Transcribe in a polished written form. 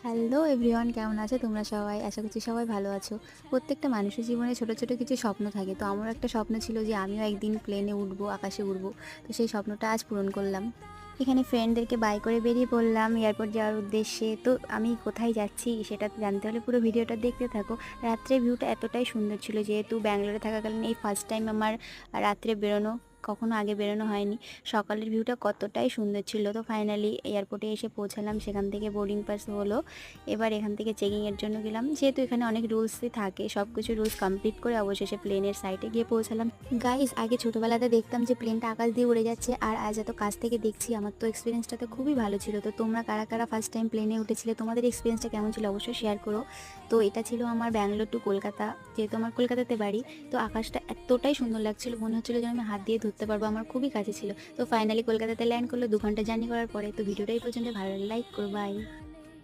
Hello everyone, কেমন আছো তোমরা সবাই? আশা করছি সবাই ভালো আছো। প্রত্যেকটা মানুষের জীবনে ছোট ছোট কিছু স্বপ্ন থাকে। তো আমারও একটা স্বপ্ন ছিল যে আমিও একদিন প্লেনে উঠবো, আকাশে উড়বো। তো সেই স্বপ্নটা আজ পূরণ করলাম। এখানে ফ্রেন্ডদেরকে বাই করে বেরিয়ে পড়লাম এয়ারপোর্ট যাওয়ার উদ্দেশ্যে। তো আমি কোথায় যাচ্ছি সেটা জানতে হলে পুরো ভিডিওটা দেখতে থাকো। রাত্রের ভিউটা এতটাই সুন্দর ছিল, যেহেতু ব্যাঙ্গালোরে থাকাকালীন এই ফার্স্ট টাইম আমার রাত্রে বেরোনো, কখনো আগে বেরোনো হয়নি। সকালের ভিউটা কতটাই সুন্দর ছিল। তো ফাইনালি এয়ারপোর্টে এসে পৌঁছালাম, সেখান থেকে বোর্ডিং পাস হলো। এবার এখান থেকে চেকিংয়ের জন্য গেলাম, যেহেতু এখানে অনেক রুলসই থাকে, সব কিছু রুলস কমপ্লিট করে অবশেষে প্লেনের সাইটে গিয়ে পৌঁছালাম। গাইস, আগে ছোটোবেলাতে দেখতাম যে প্লেনটা আকাশ দিয়ে উড়ে যাচ্ছে, আর আজ এত কাছ থেকে দেখছি। আমার তো এক্সপিরিয়েন্সটা তো খুবই ভালো ছিল। তো তোমরা কারা কারা ফার্স্ট টাইম প্লেনে উঠেছিলে, তোমাদের এক্সপিরিয়েন্সটা কেমন ছিল অবশ্যই শেয়ার করো। তো এটা ছিল আমার ব্যাঙ্গালোর টু কলকাতা, যেহেতু আমার কলকাতাতে বাড়ি। তো আকাশটা এতটাই সুন্দর লাগছিল, মনে হচ্ছিল যেন আমি হাত দিয়ে ধরতে পারবো, আমার খুবই কাছে ছিল। তো ফাইনালি কলকাতাতে ল্যান্ড করলো 2 ঘন্টা জার্নি করার পরে। তো ভিডিওটা এই পর্যন্ত, ভালো লাইক করো, বাই।